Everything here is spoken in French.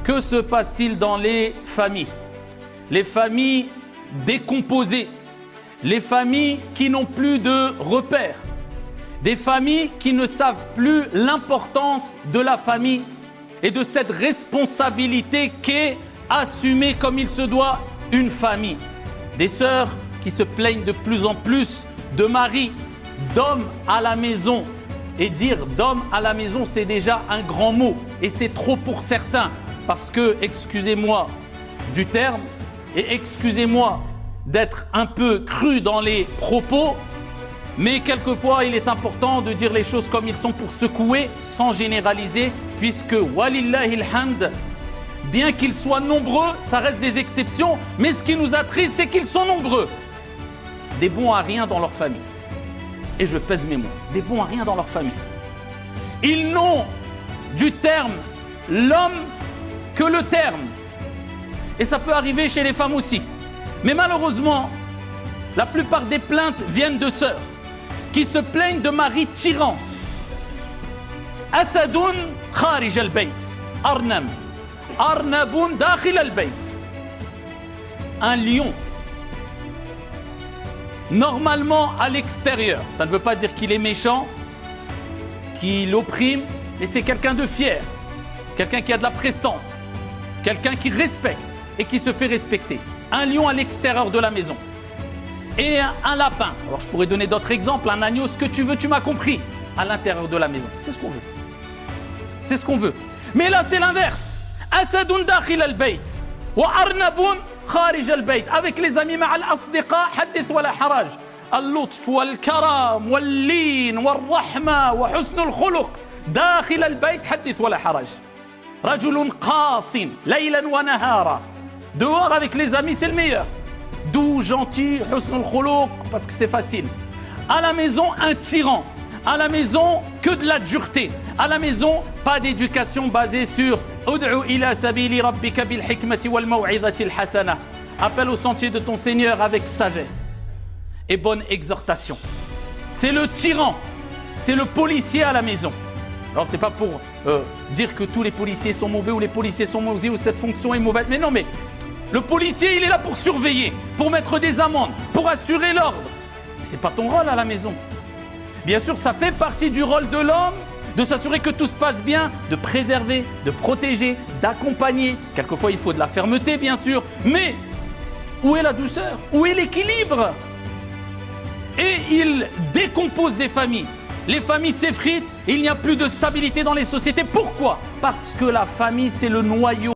Que se passe-t-il dans les familles? Les familles décomposées, les familles qui n'ont plus de repères, des familles qui ne savent plus l'importance de la famille et de cette responsabilité qu'est assumer comme il se doit une famille. Des sœurs qui se plaignent de plus en plus de maris, d'hommes à la maison. Et dire d'homme à la maison, c'est déjà un grand mot. Et c'est trop pour certains. Parce que, excusez-moi du terme, et excusez-moi d'être un peu cru dans les propos, mais quelquefois il est important de dire les choses comme ils sont pour secouer, sans généraliser, puisque walillahi alhamd, bien qu'ils soient nombreux, ça reste des exceptions, mais ce qui nous attriste, c'est qu'ils sont nombreux. Des bons à rien dans leur famille. Et je pèse mes mots, des bons à rien dans leur famille. Ils n'ont du terme l'homme que le terme. Et ça peut arriver chez les femmes aussi. Mais malheureusement, la plupart des plaintes viennent de sœurs qui se plaignent de maris tyrans. Asadoun kharij al-bayt, arnam, arnaboun dakhil al-bayt. Un lion. Normalement à l'extérieur, ça ne veut pas dire qu'il est méchant, qu'il opprime, mais c'est quelqu'un de fier, quelqu'un qui a de la prestance, quelqu'un qui respecte et qui se fait respecter. Un lion à l'extérieur de la maison et un lapin. Alors je pourrais donner d'autres exemples, un agneau, ce que tu veux, tu m'as compris, à l'intérieur de la maison. C'est ce qu'on veut. C'est ce qu'on veut. Mais là c'est l'inverse. Asadoun dakhil al-bayt wa arnaboun kharij al-bayt. Avec les amis, مع الأصدقاء حدث ولا حرج. اللطف والكرم واللين والرحمة وحسن الخلق داخل البيت حدث ولا حرج. رجل قاص ليلا ونهارا. Dehors avec les amis, c'est le meilleur. Doux, gentil, husn al-khuluq, parce que c'est facile. À la maison, un tyran. À la maison, que de la dureté. À la maison, pas d'éducation basée sur ud'u ila sabili rabbika bil hikmati wal maw'izati al hasana. Appelle au sentier de ton Seigneur avec sagesse et bonne exhortation. C'est le tyran, c'est le policier à la maison. Alors c'est pas pour dire que tous les policiers sont mauvais ou les policiers sont mauvais ou cette fonction est mauvaise. Mais non, mais le policier, il est là pour surveiller, pour mettre des amendes, pour assurer l'ordre. Mais c'est pas ton rôle à la maison. Bien sûr, ça fait partie du rôle de l'homme de s'assurer que tout se passe bien, de préserver, de protéger, d'accompagner. Quelquefois, il faut de la fermeté, bien sûr. Mais où est la douceur? Où est l'équilibre? Et il décompose des familles. Les familles s'effritent, il n'y a plus de stabilité dans les sociétés. Pourquoi? Parce que la famille, c'est le noyau.